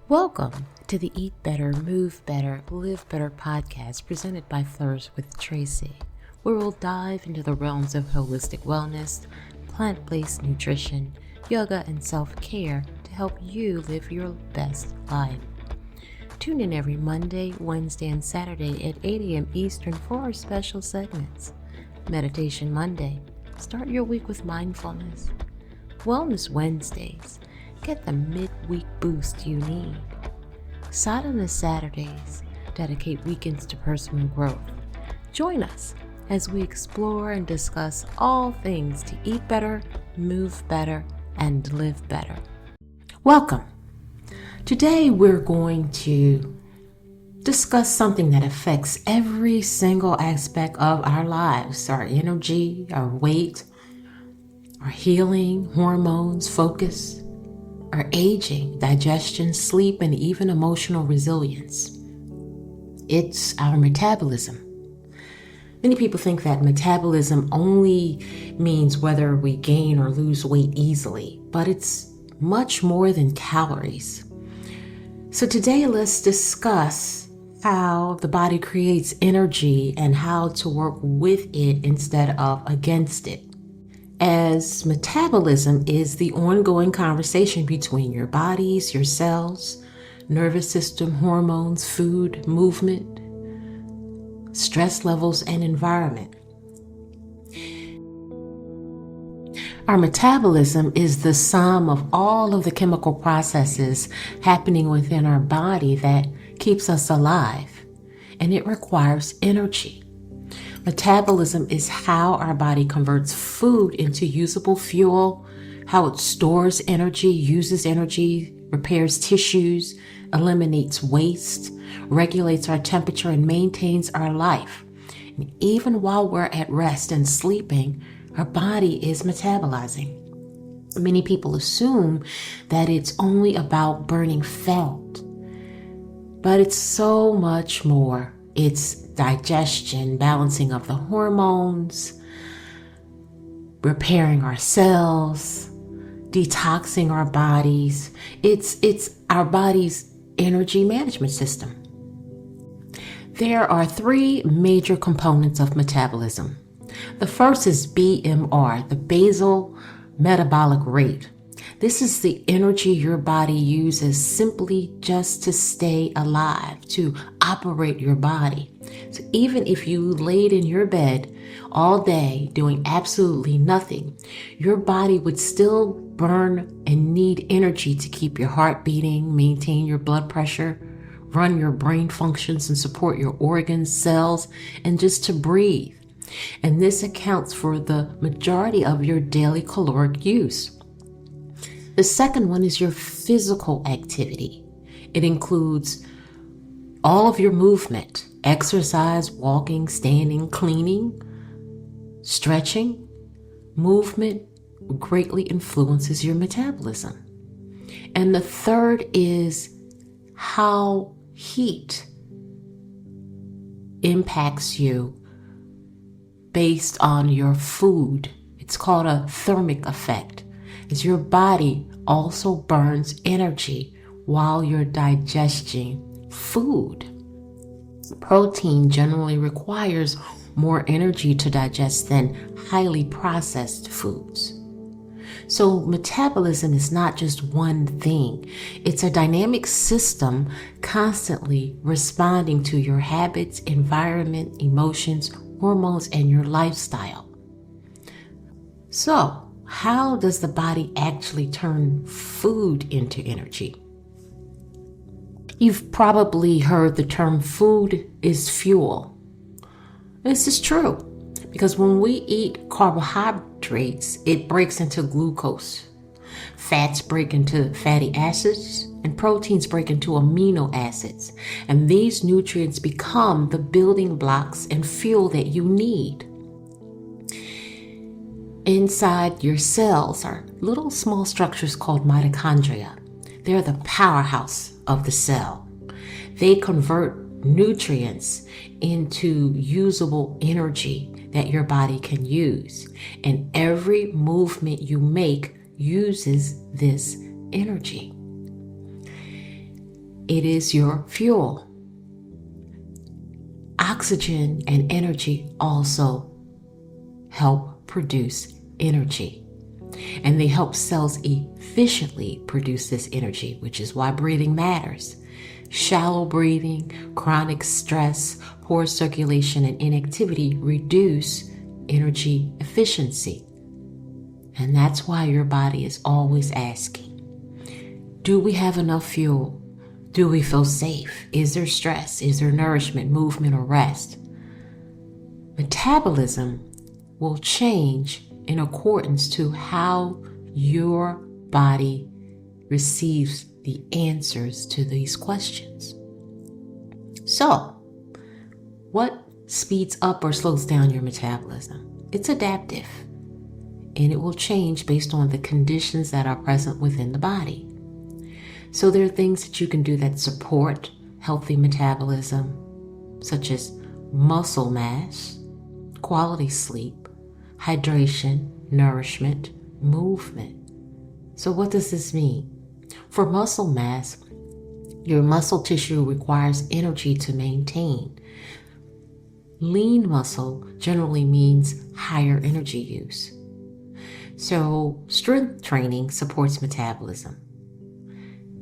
Welcome to the Eat Better, Move Better, Live Better podcast presented by Flourish with Tracy, where we'll dive into the realms of holistic wellness, plant-based nutrition, yoga, and self-care to help you live your best life. Tune in every Monday, Wednesday, and Saturday at 8 a.m. Eastern for our special segments. Meditation Monday, start your week with mindfulness. Wellness Wednesdays, get the midweek boost you need. Sadhana Saturdays, dedicate weekends to personal growth. Join us as we explore and discuss all things to eat better, move better, and live better. Welcome. Today we're going to discuss something that affects every single aspect of our lives: our energy, our weight, our healing, hormones, focus, our aging, digestion, sleep, and even emotional resilience. It's our metabolism. Many people think that metabolism only means whether we gain or lose weight easily, but it's much more than calories. So today let's discuss how the body creates energy and how to work with it instead of against it. As metabolism is the ongoing conversation between your bodies, your cells, nervous system, hormones, food, movement, stress levels, and environment. Our metabolism is the sum of all of the chemical processes happening within our body that keeps us alive, and it requires energy. Metabolism is how our body converts food into usable fuel, how it stores energy, uses energy, repairs tissues, eliminates waste, regulates our temperature, and maintains our life. And even while we're at rest and sleeping, our body is metabolizing. Many people assume that it's only about burning fat, but it's so much more. It's digestion, balancing of the hormones, repairing our cells, detoxing our bodies. It's our body's energy management system. There are three major components of metabolism. The first is BMR, the basal metabolic rate. This is the energy your body uses simply just to stay alive, to operate your body. So even if you laid in your bed all day doing absolutely nothing, your body would still burn and need energy to keep your heart beating, maintain your blood pressure, run your brain functions, and support your organs, cells, and just to breathe. And this accounts for the majority of your daily caloric use. The second one is your physical activity. It includes all of your movement, exercise, walking, standing, cleaning, stretching. Movement greatly influences your metabolism. And the third is how heat impacts you based on your food. It's called a thermic effect, as your body also burns energy while you're digesting food. Protein generally requires more energy to digest than highly processed foods. So metabolism is not just one thing. It's a dynamic system constantly responding to your habits, environment, emotions, hormones, and your lifestyle. So, how does the body actually turn food into energy? You've probably heard the term food is fuel. This is true because when we eat carbohydrates, it breaks into glucose. Fats break into fatty acids, and proteins break into amino acids. And these nutrients become the building blocks and fuel that you need. Inside your cells are little small structures called mitochondria. They're the powerhouse of the cell. They convert nutrients into usable energy that your body can use. And every movement you make uses this energy. It is your fuel. Oxygen and energy also help produce energy. And they help cells efficiently produce this energy, which is why breathing matters. Shallow breathing, chronic stress, poor circulation, and inactivity reduce energy efficiency. And that's why your body is always asking, do we have enough fuel? Do we feel safe? Is there stress? Is there nourishment, movement, or rest? Metabolism will change in accordance to how your body receives the answers to these questions. So, what speeds up or slows down your metabolism? It's adaptive, and it will change based on the conditions that are present within the body. So there are things that you can do that support healthy metabolism, such as muscle mass, quality sleep, hydration, nourishment, movement. So what does this mean? For muscle mass, your muscle tissue requires energy to maintain. Lean muscle generally means higher energy use. So strength training supports metabolism.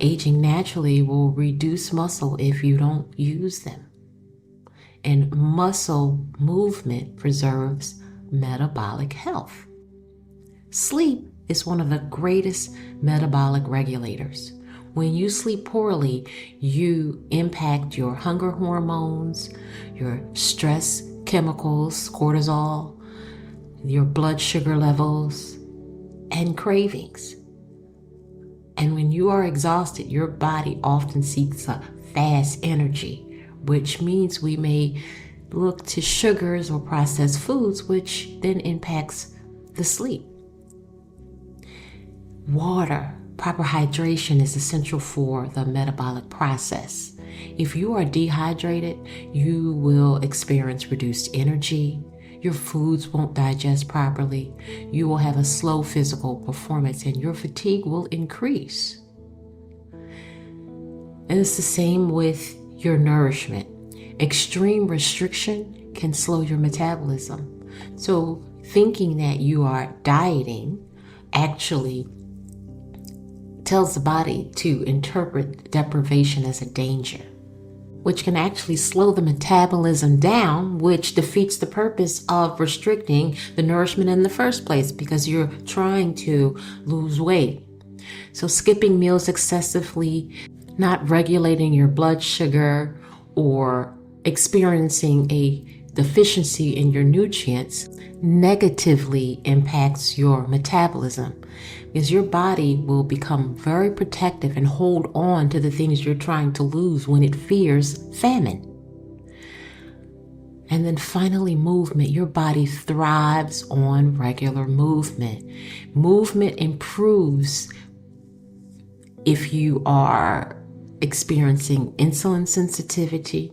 Aging naturally will reduce muscle if you don't use them. And muscle movement preserves metabolic health. Sleep is one of the greatest metabolic regulators. When you sleep poorly, you impact your hunger hormones, your stress chemicals, cortisol, your blood sugar levels, and cravings. And when you are exhausted, your body often seeks a fast energy, which means we may look to sugars or processed foods, which then impacts the sleep. Water, proper hydration is essential for the metabolic process. If you are dehydrated, you will experience reduced energy. Your foods won't digest properly. You will have a slow physical performance and your fatigue will increase. And it's the same with your nourishment. Extreme restriction can slow your metabolism. So thinking that you are dieting actually tells the body to interpret deprivation as a danger, which can actually slow the metabolism down, which defeats the purpose of restricting the nourishment in the first place because you're trying to lose weight. So skipping meals excessively, not regulating your blood sugar, or experiencing a deficiency in your nutrients negatively impacts your metabolism because your body will become very protective and hold on to the things you're trying to lose when it fears famine. And then finally, movement. Your body thrives on regular movement. Movement improves if you are experiencing insulin sensitivity.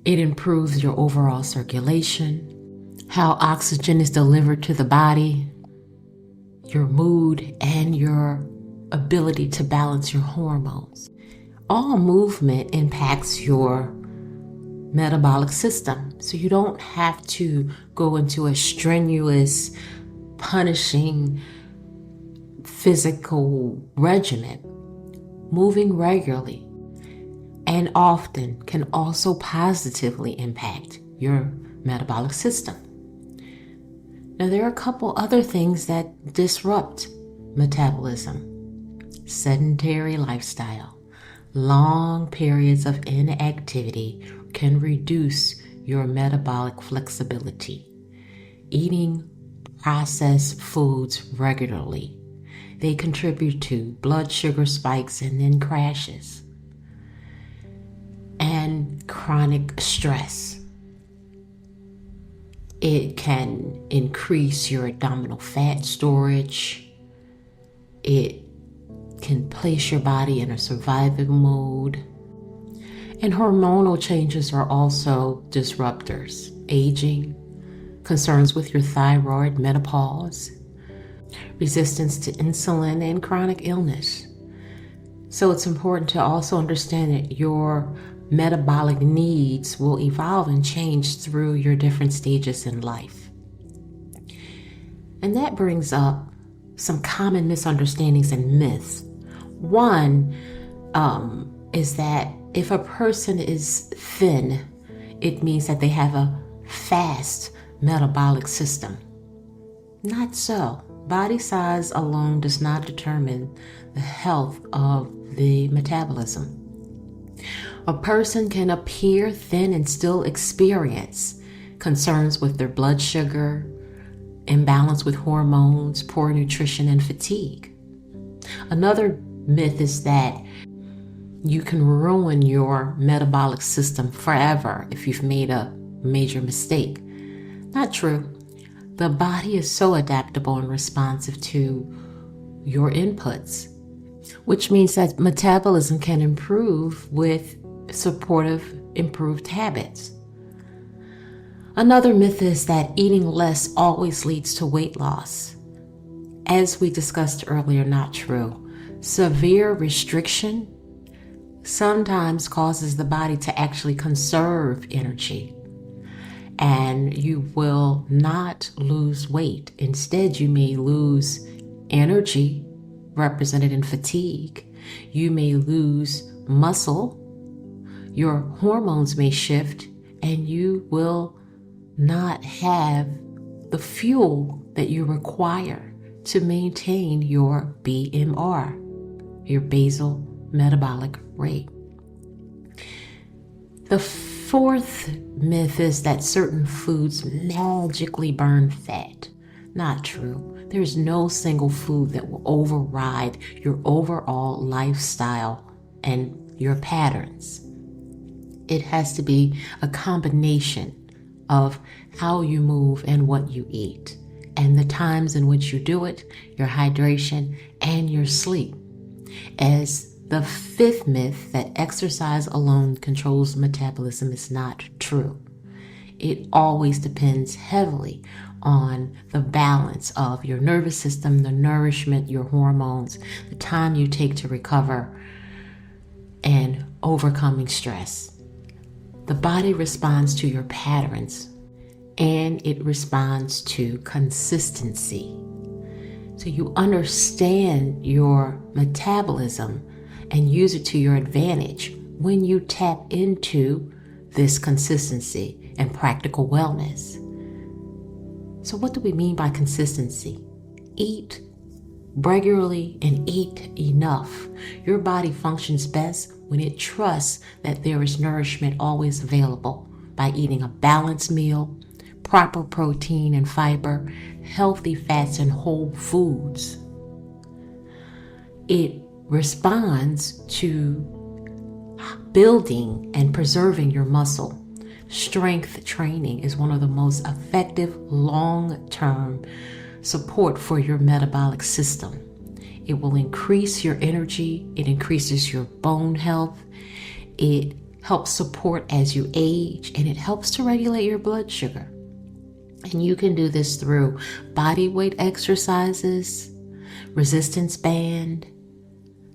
It improves your overall circulation, how oxygen is delivered to the body, your mood, and your ability to balance your hormones. All movement impacts your metabolic system, so you don't have to go into a strenuous, punishing physical regimen. Moving regularly and often can also positively impact your metabolic system. Now, there are a couple other things that disrupt metabolism. Sedentary lifestyle. Long periods of inactivity can reduce your metabolic flexibility. Eating processed foods regularly. They contribute to blood sugar spikes and then crashes. And chronic stress. It can increase your abdominal fat storage. It can place your body in a survival mode. And hormonal changes are also disruptors. Aging, concerns with your thyroid, menopause, resistance to insulin, and chronic illness. So it's important to also understand that your metabolic needs will evolve and change through your different stages in life. And that brings up some common misunderstandings and myths. One is that if a person is thin, it means that they have a fast metabolic system. Not so. Body size alone does not determine the health of the metabolism. A person can appear thin and still experience concerns with their blood sugar, imbalance with hormones, poor nutrition, and fatigue. Another myth is that you can ruin your metabolic system forever if you've made a major mistake. Not true. The body is so adaptable and responsive to your inputs, which means that metabolism can improve with supportive, improved habits. Another myth is that eating less always leads to weight loss. As we discussed earlier, not true. Severe restriction sometimes causes the body to actually conserve energy, and you will not lose weight. Instead, you may lose energy, represented in fatigue. You may lose muscle. Your hormones may shift, and you will not have the fuel that you require to maintain your BMR, your basal metabolic rate. The fourth myth is that certain foods magically burn fat. Not true. There's no single food that will override your overall lifestyle and your patterns. It has to be a combination of how you move and what you eat, and the times in which you do it, your hydration, and your sleep. As the fifth myth, that exercise alone controls metabolism, is not true. It always depends heavily on the balance of your nervous system, the nourishment, your hormones, the time you take to recover, and overcoming stress. The body responds to your patterns, and it responds to consistency. So you understand your metabolism and use it to your advantage when you tap into this consistency and practical wellness. So what do we mean by consistency? Eat regularly and eat enough. Your body functions best when it trusts that there is nourishment always available by eating a balanced meal, proper protein and fiber, healthy fats and whole foods. It responds to building and preserving your muscle. Strength training is one of the most effective long-term support for your metabolic system. It will increase your energy, it increases your bone health, it helps support as you age, and it helps to regulate your blood sugar. And you can do this through body weight exercises, resistance band,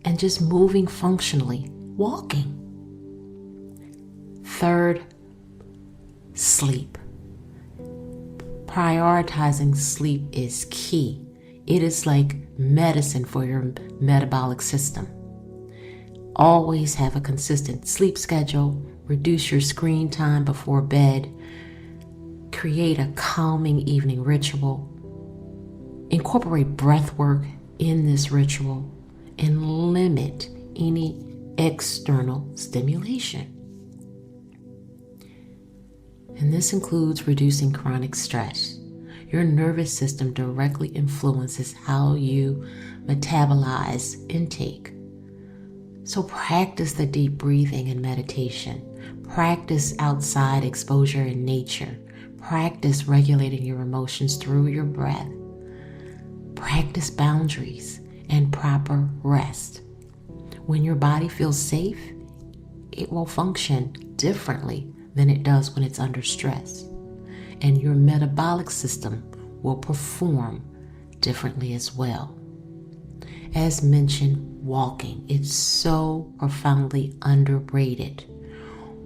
and just moving functionally, walking. Third, sleep. Prioritizing sleep is key. It is like medicine for your metabolic system. Always have a consistent sleep schedule. Reduce your screen time before bed. Create a calming evening ritual. Incorporate breath work in this ritual and limit any external stimulation. And this includes reducing chronic stress. Your nervous system directly influences how you metabolize intake. So practice the deep breathing and meditation. Practice outside exposure in nature. Practice regulating your emotions through your breath. Practice boundaries and proper rest. When your body feels safe, it will function differently than it does when it's under stress. And your metabolic system will perform differently as well. As mentioned, walking. It's so profoundly underrated.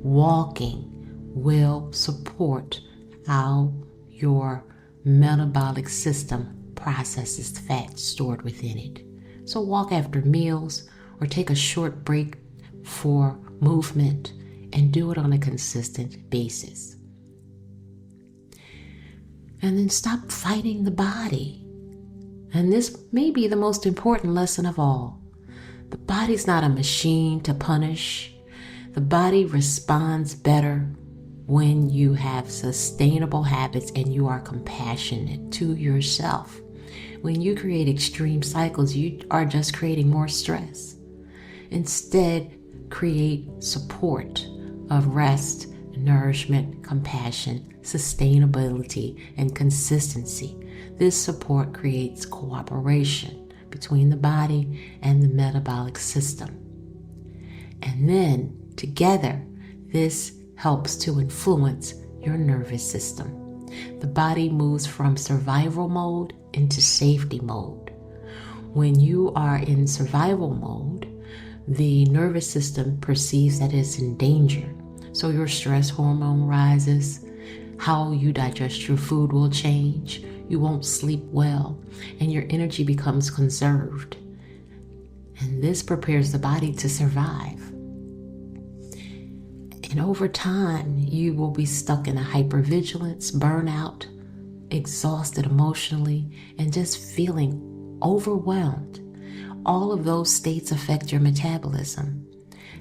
Walking will support how your metabolic system processes fat stored within it. So walk after meals or take a short break for movement and do it on a consistent basis. And then stop fighting the body. And this may be the most important lesson of all. The body's not a machine to punish. The body responds better when you have sustainable habits and you are compassionate to yourself. When you create extreme cycles, you are just creating more stress. Instead, create support of rest, nourishment, compassion, sustainability, and consistency. This support creates cooperation between the body and the metabolic system. And then, together, this helps to influence your nervous system. The body moves from survival mode into safety mode. When you are in survival mode, the nervous system perceives that it's in danger. So your stress hormone rises, how you digest your food will change, you won't sleep well, and your energy becomes conserved. And this prepares the body to survive. And over time, you will be stuck in a hypervigilance, burnout, exhausted emotionally, and just feeling overwhelmed. All of those states affect your metabolism.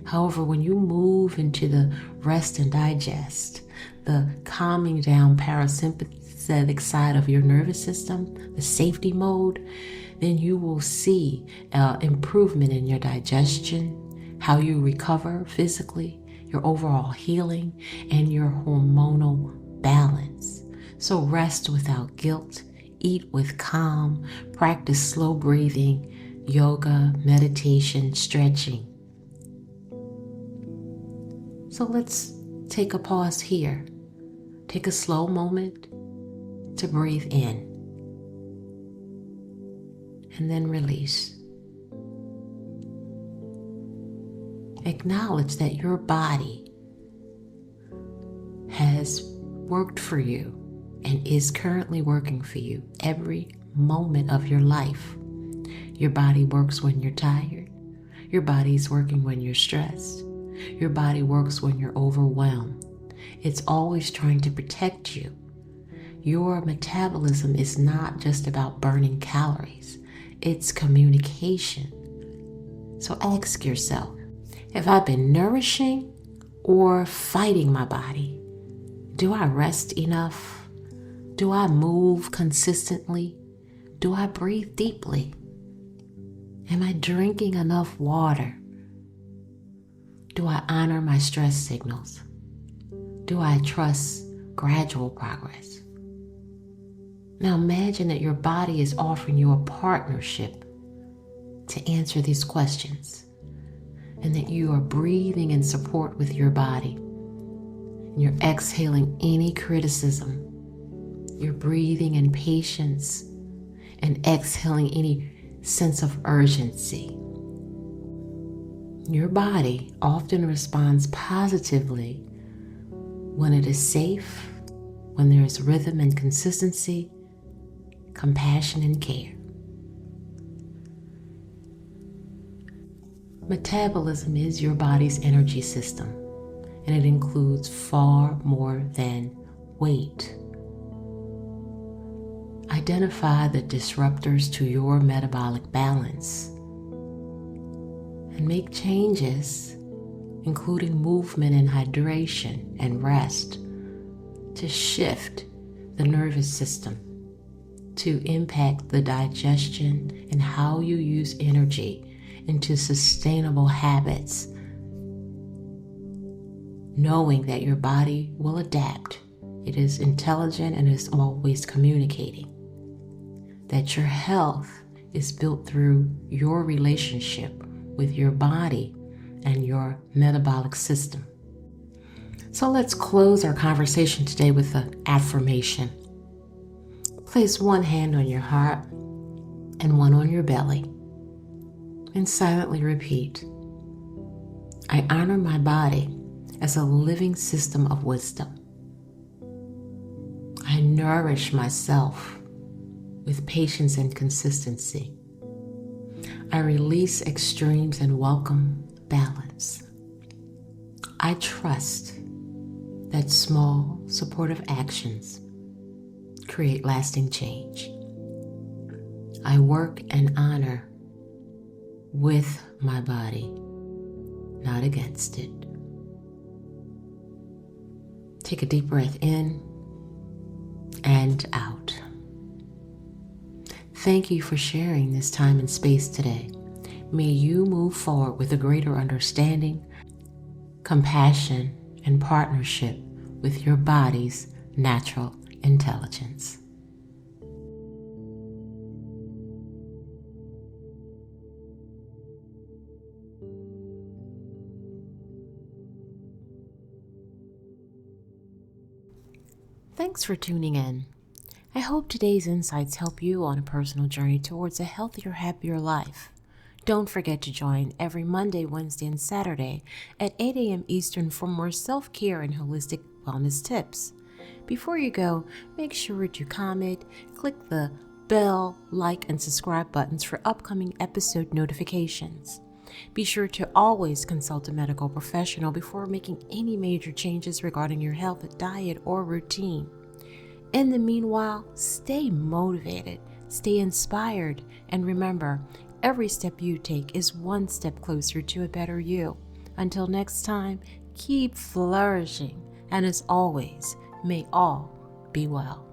However, when you move into the rest and digest, the calming down parasympathetic side of your nervous system, the safety mode, then you will see improvement in your digestion, how you recover physically, your overall healing, and your hormonal balance. So rest without guilt, eat with calm, practice slow breathing, yoga, meditation, stretching. So let's take a pause here. Take a slow moment to breathe in and then release. Acknowledge that your body has worked for you and is currently working for you every moment of your life. Your body works when you're tired. Your body's working when you're stressed. Your body works when you're overwhelmed. It's always trying to protect you. Your metabolism is not just about burning calories. It's communication. So ask yourself, have I been nourishing or fighting my body? Do I rest enough? Do I move consistently? Do I breathe deeply? Am I drinking enough water? Do I honor my stress signals? Do I trust gradual progress? Now imagine that your body is offering you a partnership to answer these questions, and that you are breathing in support with your body. And you're exhaling any criticism. You're breathing in patience and exhaling any sense of urgency. Your body often responds positively when it is safe, when there is rhythm and consistency, compassion and care. Metabolism is your body's energy system, and it includes far more than weight. Identify the disruptors to your metabolic balance and make changes, including movement and hydration and rest, to shift the nervous system, to impact the digestion and how you use energy into sustainable habits, knowing that your body will adapt. It is intelligent and is always communicating. That your health is built through your relationship with your body and your metabolic system. So let's close our conversation today with an affirmation. Place one hand on your heart and one on your belly. and silently repeat, I honor my body as a living system of wisdom. I nourish myself with patience and consistency. I release extremes and welcome balance. I trust that small, supportive actions create lasting change. I work and honor with my body, not against it. Take a deep breath in and out. Thank you for sharing this time and space today. May you move forward with a greater understanding, compassion, and partnership with your body's natural intelligence. Thanks for tuning in. I hope today's insights help you on a personal journey towards a healthier, happier life. Don't forget to join every Monday, Wednesday, and Saturday at 8 a.m. Eastern for more self-care and holistic wellness tips. Before you go, make sure to comment, click the bell, like, and subscribe buttons for upcoming episode notifications. Be sure to always consult a medical professional before making any major changes regarding your health, diet, or routine. In the meanwhile, stay motivated, stay inspired, and remember, every step you take is one step closer to a better you. Until next time, keep flourishing, and as always, may all be well.